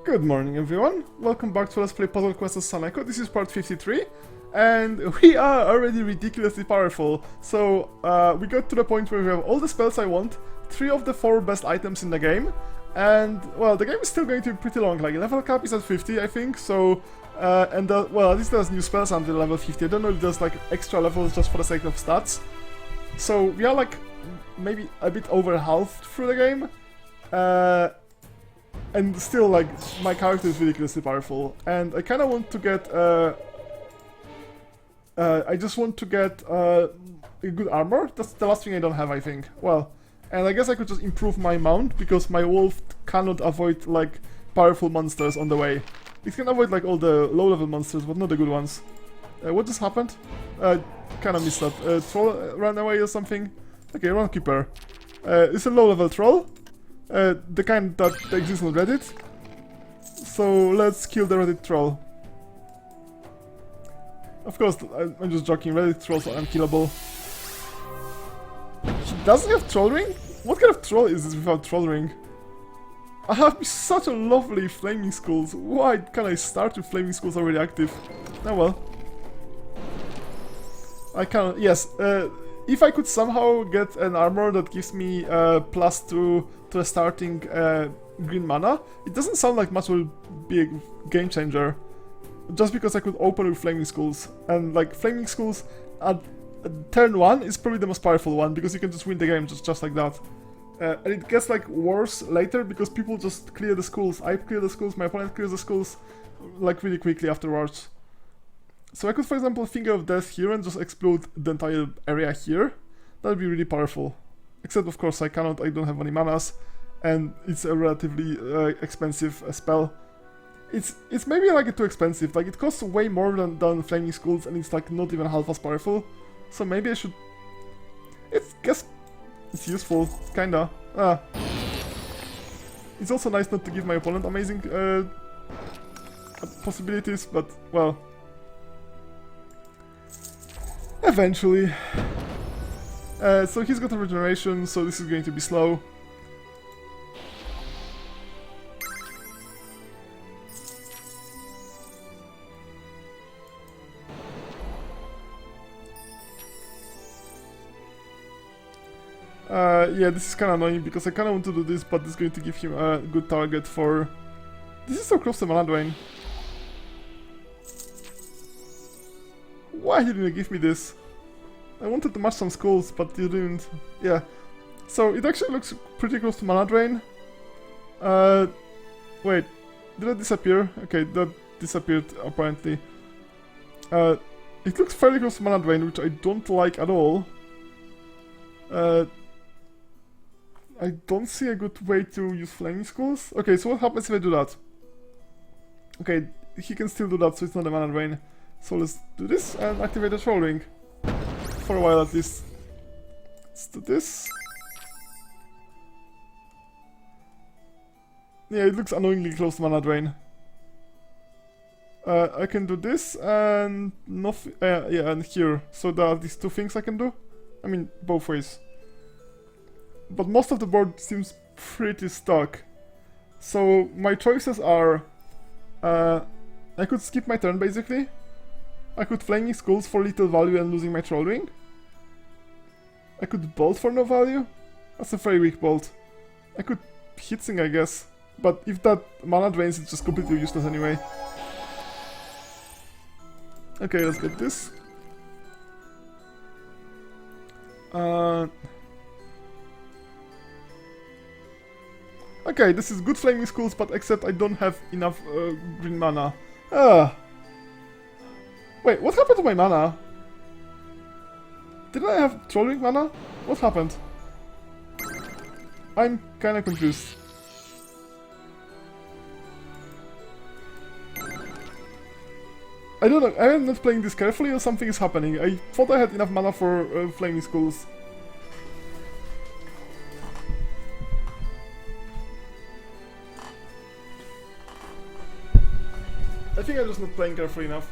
Good morning everyone, welcome back to Let's Play Puzzle Quest as Saneko. This is part 53, and we are already ridiculously powerful. So we got to the point where we have all the spells I want, 3 of the 4 best items in the game, and well, the game is still going to be pretty long, like level cap is at 50 I think, so well, at least there's new spells until level 50, I don't know if there's like extra levels just for the sake of stats. So we are like maybe a bit over half through the game. And still, like, my character is ridiculously powerful, and I kind of want to get, I just want to get a good armor. That's the last thing I don't have, I think. Well, and I guess I could just improve my mount, because my wolf cannot avoid, like, powerful monsters on the way. It can avoid, like, all the low-level monsters, but not the good ones. What just happened? Kind of missed that. Troll ran away or something? Okay, Runkeeper. It's a low-level troll. The kind that exists on Reddit. So let's kill the Reddit troll. Of course, I'm just joking, Reddit trolls are unkillable. He doesn't have troll ring? What kind of troll is this without troll ring? I have such a lovely flaming skulls. Why can't I start with flaming skulls already active? Oh well. I can't, yes, if I could somehow get an armor that gives me +2 to the starting green mana, it doesn't sound like much will be a game changer. Just because I could open with Flaming Skulls. And like Flaming Skulls at turn 1 is probably the most powerful one, because you can just win the game just like that. And it gets like worse later because people just clear the skulls. I clear the skulls, my opponent clears the skulls like really quickly afterwards. So I could, for example, Finger of Death here and just explode the entire area here. That would be really powerful. Except, of course, I don't have any manas, and it's a relatively expensive spell. It's maybe like too expensive, like it costs way more than Flaming Skulls, and it's like not even half as powerful. So maybe I should... guess it's useful, kinda. It's also nice not to give my opponent amazing possibilities, but, well... Eventually. So he's got a regeneration, so this is going to be slow. Yeah, this is kind of annoying because I kind of want to do this, but it's going to give him a good target for... This is so close to mana drain. Why didn't you give me this? I wanted to match some skulls, but you didn't. Yeah. So it actually looks pretty close to mana drain. Wait. Did it disappear? Okay, that disappeared apparently. It looks fairly close to mana drain, which I don't like at all. I don't see a good way to use Flaming Skulls. Okay, so what happens if I do that? Okay, he can still do that, so it's not a mana drain. So let's do this and activate the troll ring. For a while at least. Let's do this. Yeah, it looks annoyingly close to mana drain. I can do this and nothing. Yeah, and here. So there are these 2 things I can do. I mean, both ways. But most of the board seems pretty stuck. So my choices are... I could skip my turn basically. I could Flaming Skulls for little value and losing my troll ring. I could bolt for no value. That's a very weak bolt. I could Hitsing, I guess. But if that mana drains, it's just completely useless anyway. Okay, let's get this. Okay, this is good Flaming Skulls, but except I don't have enough green mana. Wait, what happened to my mana? Didn't I have troll ring mana? What happened? I'm kinda confused. I don't know, I'm not playing this carefully or something is happening. I thought I had enough mana for Flaming Skulls. I think I'm just not playing carefully enough.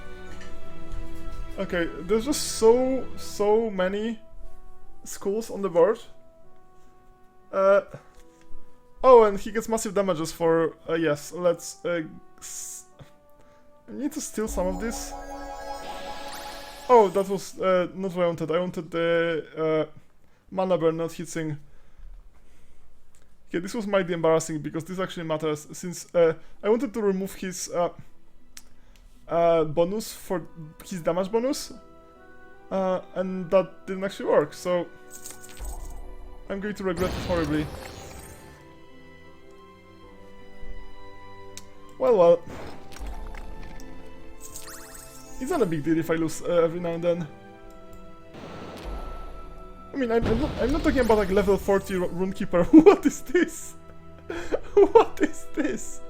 Okay, there's just so many skulls on the board. Oh, and he gets massive damages for... yes, let's... I need to steal some of this. Oh, that was not what I wanted. I wanted the mana burn, not heatsink. Okay, this was mighty embarrassing because this actually matters, since I wanted to remove his bonus for his damage bonus, and that didn't actually work, so I'm going to regret it horribly. Well. It's not a big deal if I lose every now and then. I mean, I'm not talking about like level 40 Runkeeper. What is this? What is this?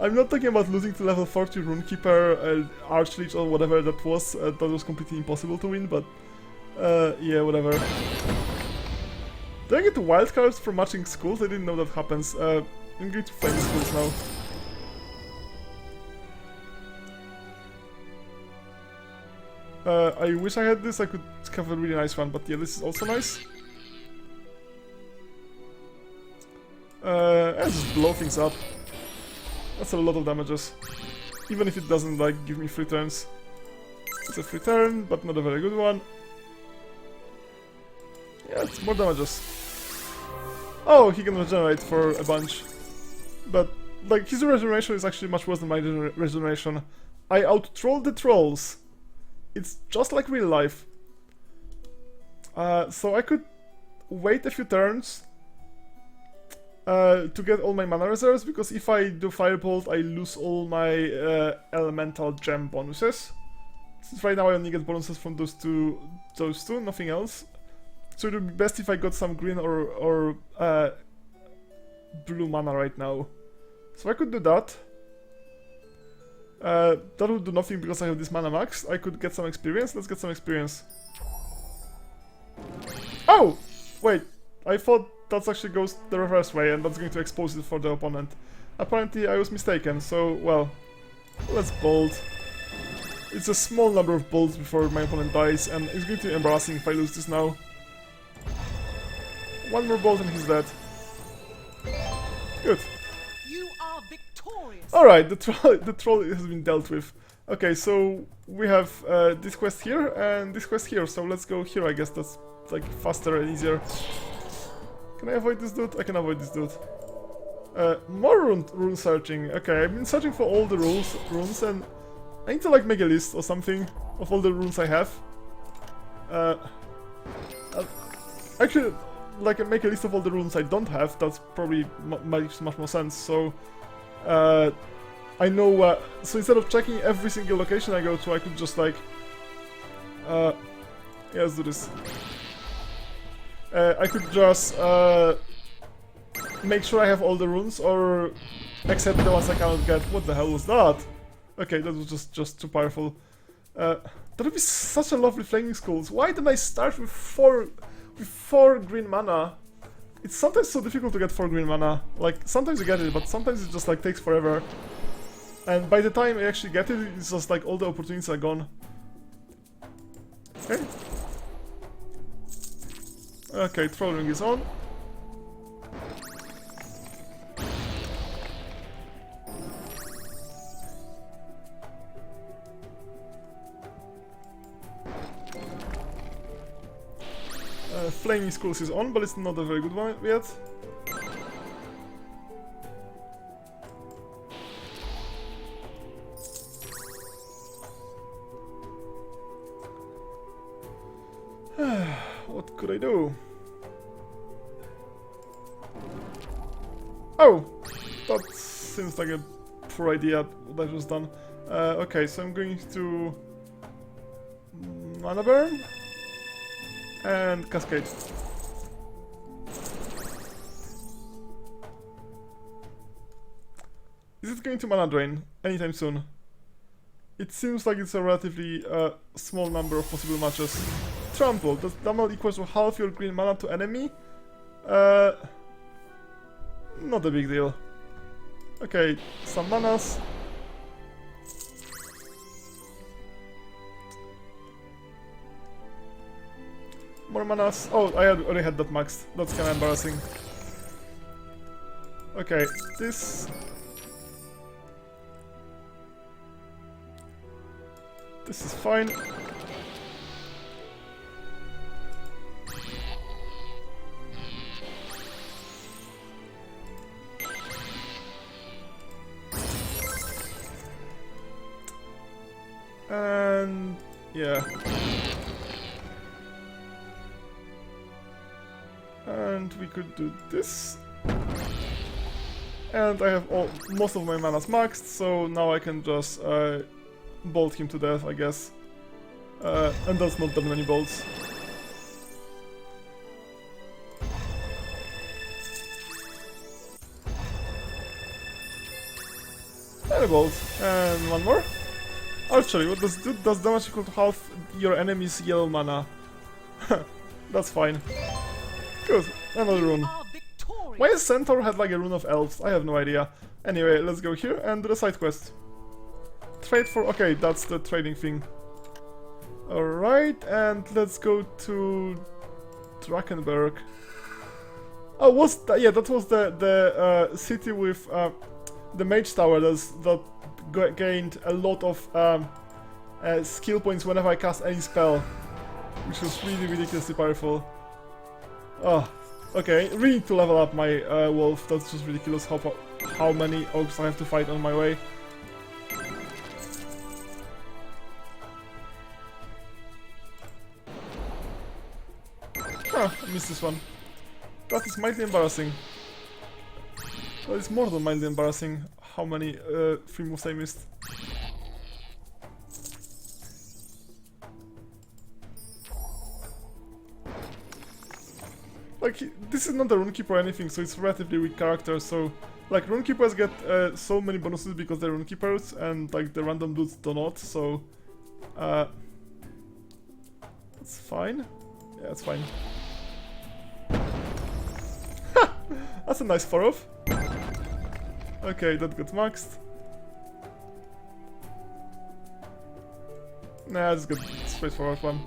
I'm not talking about losing to level 40 Runkeeper, Archleech or whatever that was. That was completely impossible to win, but yeah, whatever. Do I get wildcards from matching schools? I didn't know that happens. I'm going to flame schools now. I wish I had this, I could have a really nice one, but yeah, this is also nice. Let's just blow things up. That's a lot of damages. Even if it doesn't, like, give me free turns. It's a free turn, but not a very good one. Yeah, it's more damages. Oh, he can regenerate for a bunch. But, like, his regeneration is actually much worse than my regeneration. I out-trolled the trolls. It's just like real life. So I could wait a few turns to get all my mana reserves, because if I do Firebolt, I lose all my elemental gem bonuses. Since right now I only get bonuses from those two, nothing else. So it would be best if I got some green or blue mana right now. So I could do that. That would do nothing because I have this mana max. I could get some experience. Let's get some experience. Oh! Wait, I thought that actually goes the reverse way and that's going to expose it for the opponent. Apparently I was mistaken, so, well, let's bolt. It's a small number of bolts before my opponent dies, and it's going to be embarrassing if I lose this now. One more bolt and he's dead. Good. Alright, the troll has been dealt with. Okay, so we have this quest here and this quest here, so let's go here, I guess that's like faster and easier. Can I avoid this dude? I can avoid this dude. More rune searching. Okay, I've been searching for all the runes, and I need to like make a list or something of all the runes I have. Actually, like make a list of all the runes I don't have. That's probably makes much more sense. So I know. So instead of checking every single location I go to, I could just like. Yeah, let's do this. I could just make sure I have all the runes, or accept the ones I cannot get. What the hell was that? Okay, that was just too powerful. That would be such a lovely flaming skulls. Why didn't I start with four green mana? It's sometimes so difficult to get 4 green mana. Like, sometimes you get it, but sometimes it just like takes forever. And by the time I actually get it, it's just like all the opportunities are gone. Okay. Okay, troll ring is on. Flaming Skulls is on, but it's not a very good one yet. What could I do? Oh! That seems like a poor idea that was done. Okay, so I'm going to... Mana Burn? And Cascade. Is it going to mana drain anytime soon? It seems like it's a relatively small number of possible matches. Trample. Does damage equals to half your green mana to enemy? Not a big deal. Okay, some manas. More manas. Oh, I already had that maxed. That's kinda embarrassing. Okay, this... This is fine. And... yeah. And we could do this. And I have most of my manas maxed, so now I can just bolt him to death, I guess. And that's not that many bolts. And a bolt. And one more. Archery, what does it do? Does damage equal to half your enemy's yellow mana. That's fine. Good, another rune. Why is Centaur had like a rune of elves? I have no idea. Anyway, let's go here and do the side quest. Trade for... okay, that's the trading thing. Alright, and let's go to... Drakenberg. Oh, was that? Yeah, that was the city with the mage tower that gained a lot of skill points whenever I cast any spell. Which was really ridiculously powerful. Oh, okay, really need to level up my wolf. That's just ridiculous how many orcs I have to fight on my way. Huh, I missed this one. That is mildly embarrassing. That is more than mildly embarrassing how many free moves I missed. Like, this is not a Runkeeper or anything, so it's a relatively weak character, so... like, Runkeepers get so many bonuses because they're Runkeepers, and like the random dudes do not, so... it's fine. Yeah, it's fine. That's a nice 4-off. Okay, that got maxed. Nah, just got straightforward one.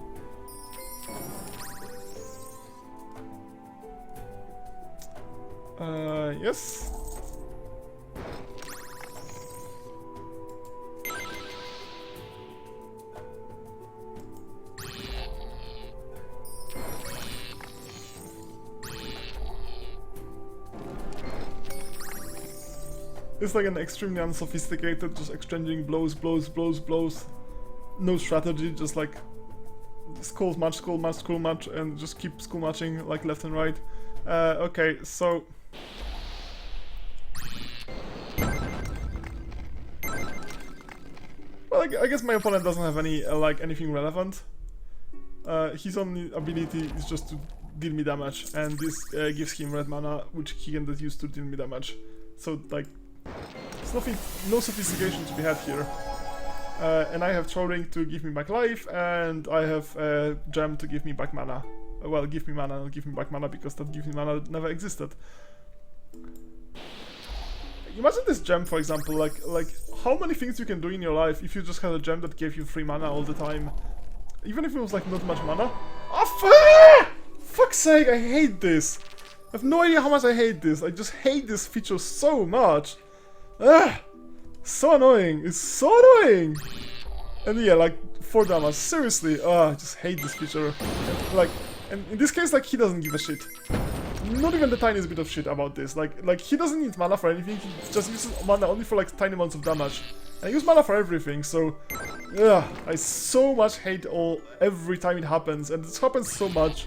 Yes. It's like an extremely unsophisticated, just exchanging blows, blows, blows, blows. No strategy, just like school match, and just keep school matching like left and right. Okay, so... well, I guess my opponent doesn't have any, like, anything relevant. His only ability is just to deal me damage, and this gives him red mana, which he can use to deal me damage. So, like, there's nothing, no sophistication to be had here. And I have Throwing to give me back life, and I have Gem to give me back mana. Well, give me mana, not give me back mana, because that give me mana never existed. Imagine this gem, for example, like how many things you can do in your life if you just had a gem that gave you free mana all the time. Even if it was like not much mana. Oh, fuck's sake, I hate this. I have no idea how much I hate this. I just hate this feature so much. So annoying. It's so annoying. And yeah, like 4 damage. Seriously. I just hate this feature. Like, and in this case, like, he doesn't give a shit. Not even the tiniest bit of shit about this. Like he doesn't need mana for anything. He just uses mana only for like tiny amounts of damage. And I use mana for everything. So, yeah, I so much hate every time it happens, and this happens so much.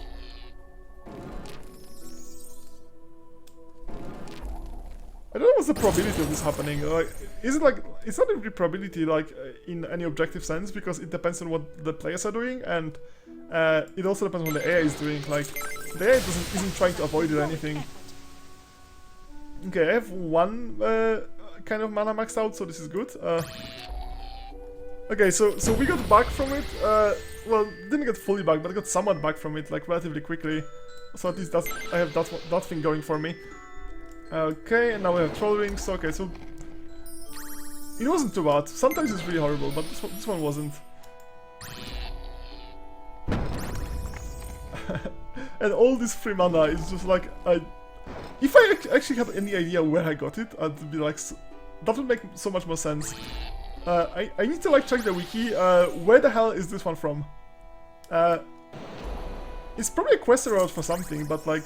I don't know what's the probability of this happening. Like, is it like, it's not really probability like in any objective sense, because it depends on what the players are doing, and it also depends on what the AI is doing. Like, the AI isn't trying to avoid it or anything. Okay, I have one kind of mana maxed out, so this is good. Okay, so we got back from it. Well, didn't get fully back, but I got somewhat back from it, like relatively quickly. So at least I have that thing going for me. Okay, and now we have Troll Rings. Okay, so it wasn't too bad. Sometimes it's really horrible, but this one wasn't. And all this free mana is just like If I actually had any idea where I got it, I'd be like, that would make so much more sense. I need to like check the wiki. Where the hell is this one from? It's probably a quest route for something, but like,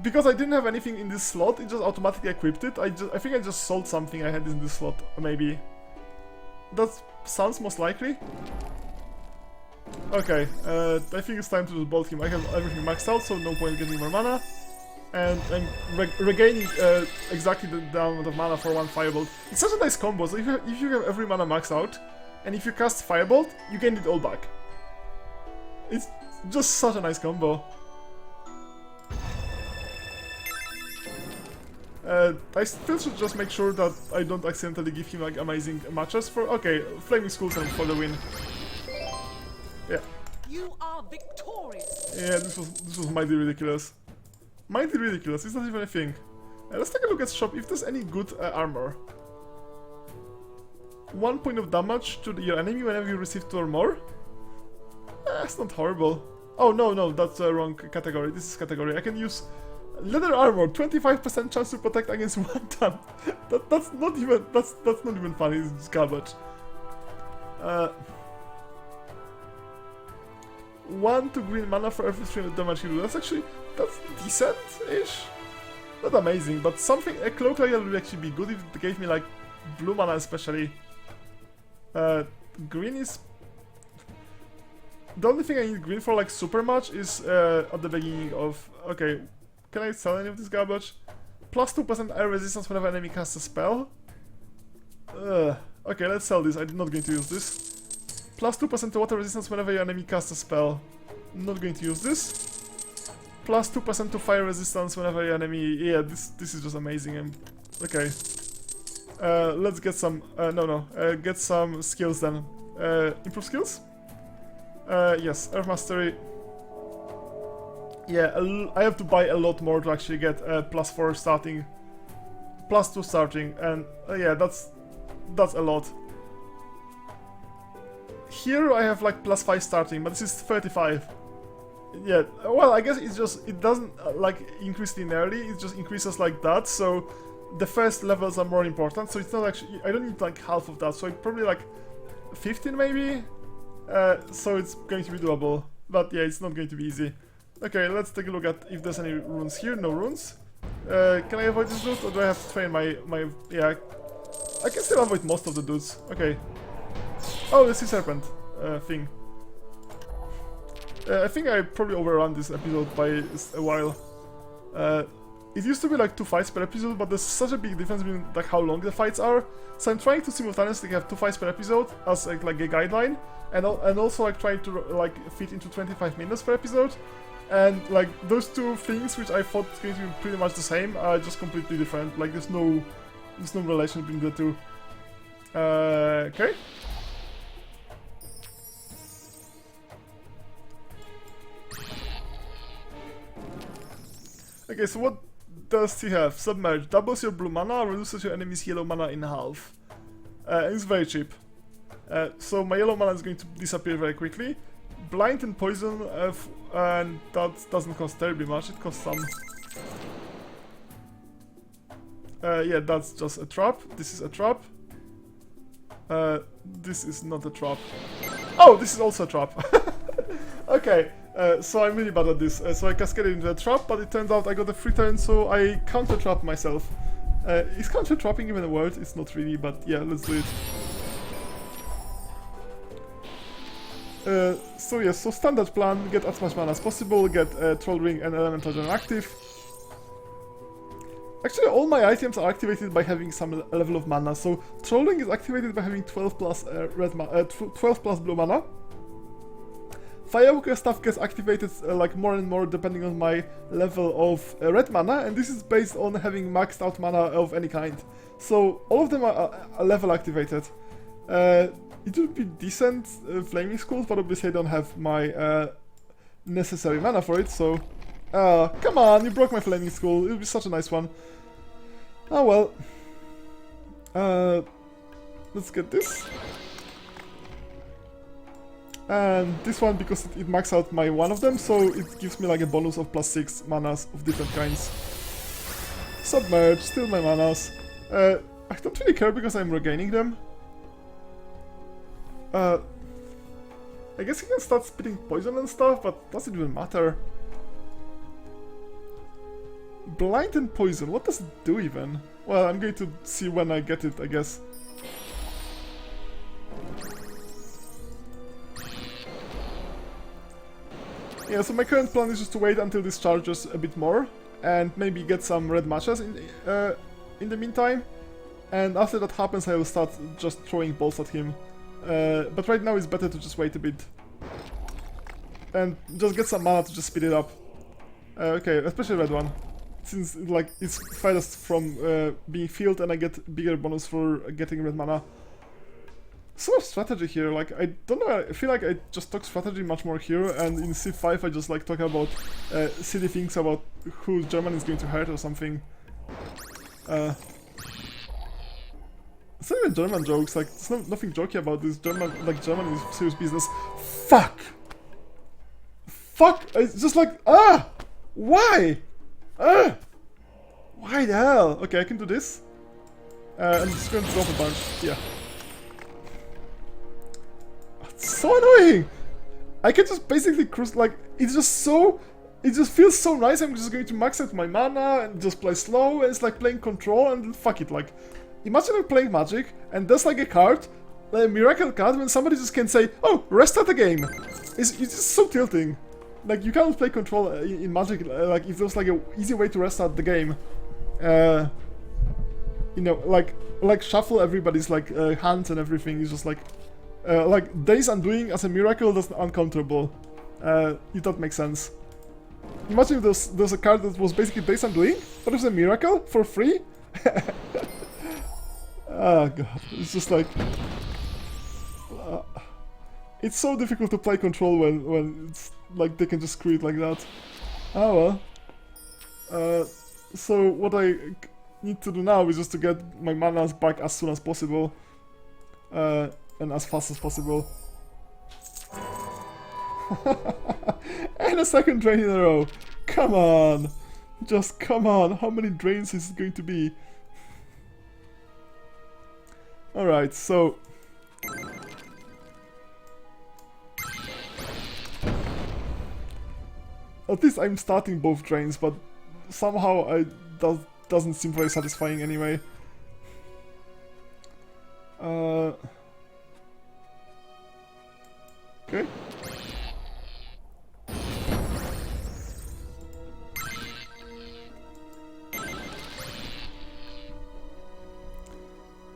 because I didn't have anything in this slot, it just automatically equipped it. I think I just sold something I had in this slot, maybe. That sounds most likely. Okay, I think it's time to just bolt him. I have everything maxed out, so no point getting more mana. And I'm regaining exactly the amount of mana for one Firebolt. It's such a nice combo, so if you have every mana maxed out, and if you cast Firebolt, you gain it all back. It's just such a nice combo. I still should just make sure that I don't accidentally give him like amazing matches for... Okay, Flaming Skulls and for the win. Yeah. You are victorious. Yeah, this was mighty ridiculous. Mighty ridiculous, it's not even a thing. Let's take a look at shop if there's any good armor. 1 point of damage to your enemy whenever you receive 2 or more. That's not horrible. Oh no, that's the wrong category. This is category. I can use leather armor, 25% chance to protect against 1 time. That's not even funny. It's garbage. 1 to green mana for every 3 damage you do. That's decent-ish. Not amazing, but something, a cloak like that would actually be good if it gave me like blue mana especially. Green is... The only thing I need green for like super much is at the beginning of... Okay, can I sell any of this garbage? Plus 2% air resistance whenever enemy casts a spell. Okay, let's sell this. I'm not going to use this. Plus 2% to water resistance whenever your enemy casts a spell. Not going to use this. Plus 2% to fire resistance whenever your enemy... Yeah, this is just amazing. Okay. Let's get some... get some skills then. Improve skills? Yes, Earth Mastery. Yeah, I have to buy a lot more to actually get plus 4 starting. Plus 2 starting, and yeah, that's a lot. Here I have like plus 5 starting, but this is 35. Yeah, well, I guess it doesn't like increase linearly, it just increases like that, so the first levels are more important, so it's not actually, I don't need like half of that, so it's probably like 15 maybe, so it's going to be doable, but yeah, it's not going to be easy. Okay, let's take a look at if there's any runes here. No runes. Can I avoid this dude, or do I have to train my... Yeah, I can still avoid most of the dudes. Okay. Oh, this is Serpent thing. I think I probably overrun this episode by a while. It used to be like 2 fights per episode, but there's such a big difference between like how long the fights are. So I'm trying to simultaneously have 2 fights per episode as like a guideline, and also like trying to like fit into 25 minutes per episode. And like those 2 things, which I thought was going to be pretty much the same, are just completely different. Like there's no relation between the 2. Okay. Okay, so what does he have? Submerge. Doubles your blue mana, reduces your enemy's yellow mana in half. It's very cheap. So my yellow mana is going to disappear very quickly. Blind and poison, and that doesn't cost terribly much, it costs some. Yeah, that's just a trap. This is a trap. This is not a trap. Oh, this is also a trap. Okay, so I'm really bad at this. So I cascaded into a trap, but it turns out I got a free turn, so I counter-trap myself. Is counter-trapping even a word? It's not really, but yeah, let's do it. So yes, so standard plan, get as much mana as possible, get Troll Ring and Elemental Gen active. Actually, all my items are activated by having some level of mana, so Troll Ring is activated by having 12 plus 12 plus blue mana. Firewalker stuff gets activated like more and more depending on my level of red mana, and this is based on having maxed out mana of any kind. So all of them are level activated. It would be decent Flaming Skulls, but obviously I don't have my necessary mana for it, so... come on, you broke my Flaming Skull, it would be such a nice one. Oh well. Let's get this. And this one, because it maxed out my one of them, so it gives me like a bonus of +6 manas of different kinds. Submerge, still my manas. I don't really care because I'm regaining them. I guess he can start spitting poison and stuff, but does it even matter? Blind and poison, what does it do even? Well, I'm going to see when I get it, I guess. Yeah, so my current plan is just to wait until this charges a bit more, and maybe get some red matches in the meantime. And after that happens, I will start just throwing balls at him. But right now it's better to just wait a bit. And just get some mana to just speed it up. Okay, especially red one. Since like it's furthest from being filled and I get bigger bonus for getting red mana. So much strategy here, like I don't know, I feel like I just talk strategy much more here, and in Civ 5 I just like talk about silly things about who German is going to hurt or something. It's not even German jokes, like there's nothing jokey about this. German is serious business. Fuck! Fuck! It's just like, why? Why the hell? Okay, I can do this. I'm just going to drop a bunch, yeah. It's so annoying! I can just basically cruise, like, it's just so... It just feels so nice. I'm just going to max out my mana and just play slow. It's like playing Control and fuck it, like... Imagine I'm playing Magic and there's like a card, a miracle card, when somebody just can say, oh, restart the game! It's just so tilting. Like, you can't play Control in Magic, like, if there's like an easy way to restart the game. You know, like shuffle everybody's like hands and everything is just like Days Undoing as a miracle, that's uncounterable. It don't make sense. Imagine if there's a card that was basically Days Undoing, but it was a miracle for free. Oh god, it's just like... it's so difficult to play Control when it's like they can just screw it like that. Oh well. So what I need to do now is just to get my manas back as soon as possible. And as fast as possible. And a second drain in a row. Come on! Just come on! How many drains is it going to be? Alright, so... At least I'm starting both drains, but somehow doesn't seem very satisfying anyway. Okay.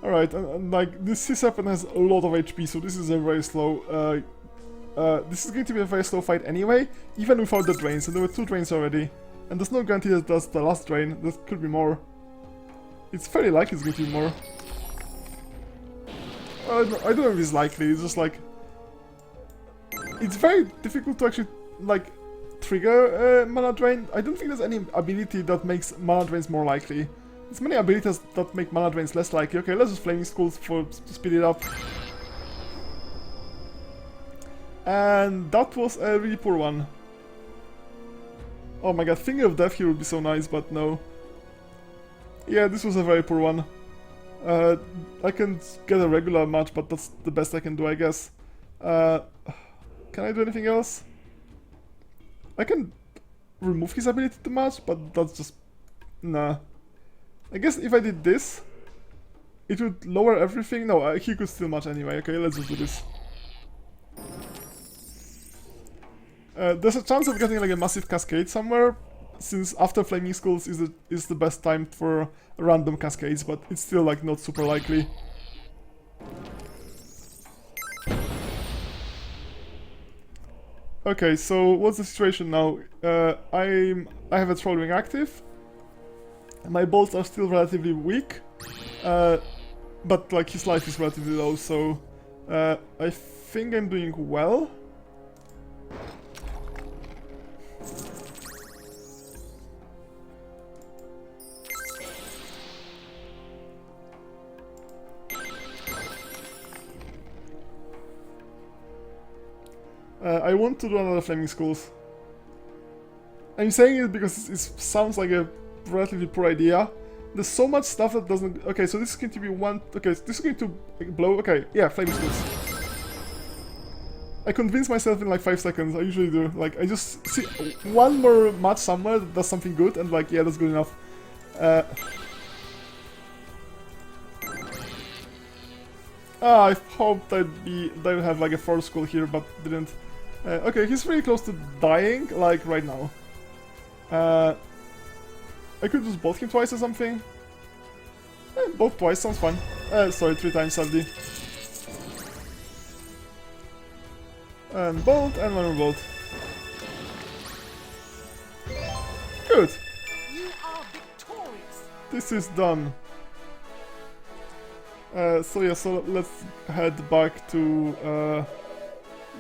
Alright, and like, this Serpent has a lot of HP, so this is a very slow, this is going to be a very slow fight anyway, even without the drains, and there were 2 drains already. And there's no guarantee that that's the last drain, there could be more. It's fairly likely it's going to be more. I don't know if it's likely, it's just like... It's very difficult to actually, like, trigger mana drain. I don't think there's any ability that makes mana drains more likely. There's many abilities that make mana drains less likely. Okay, let's just Flaming Skulls to speed it up. And that was a really poor one. Oh my god, Finger of Death here would be so nice, but no. Yeah, this was a very poor one. I can get a regular match, but that's the best I can do, I guess. Can I do anything else? I can remove his ability to match, but that's just... Nah. I guess if I did this, it would lower everything. No, he could still match anyway. Okay, let's just do this. There's a chance of getting like a massive cascade somewhere, since after Flaming Skulls is the best time for random cascades, but it's still like not super likely. Okay, so what's the situation now? I have a Troll Ring active. My bolts are still relatively weak, but like his life is relatively low, so I think I'm doing well. I want to do another Flaming Skulls. I'm saying it because it sounds like a relatively poor idea. There's so much stuff that doesn't... Okay, so this is going to be one... Okay, this is going to blow... Okay, yeah, Flaming Skulls. I convince myself in like 5 seconds, I usually do. Like, I just see one more match somewhere that does something good, and like, yeah, that's good enough. I hoped I'd have like a 4th skull here, but didn't. Okay, he's really close to dying, like right now. I could just bolt him twice or something. Both twice, sounds fun. Sorry, 3 times sadly. And bolt, and one more bolt. Good! You are victorious. This is done. So yeah, so let's head back to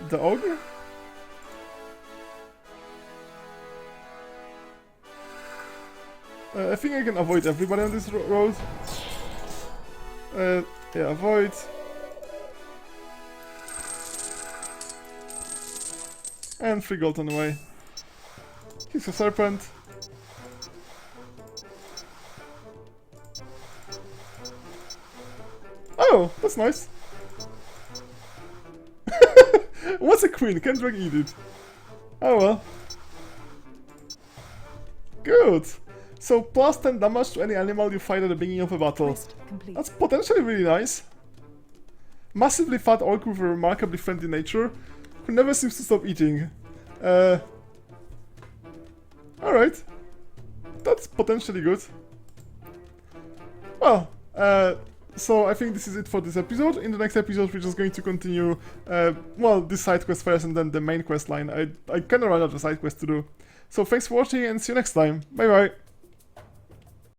the ogre. I think I can avoid everybody on this road. Yeah, avoid. And 3 gold on the way. He's a Serpent. Oh, that's nice. What's a queen? Can't drag eat it. Oh well. Good. So plus 10 damage to any animal you fight at the beginning of a battle. Quest complete. That's potentially really nice. Massively fat orc with a remarkably friendly nature, who never seems to stop eating. Alright. That's potentially good. Well, so I think this is it for this episode. In the next episode we're just going to continue, well, this side quest first and then the main quest line. I kinda ran out of side quests to do. So thanks for watching and see you next time. Bye bye!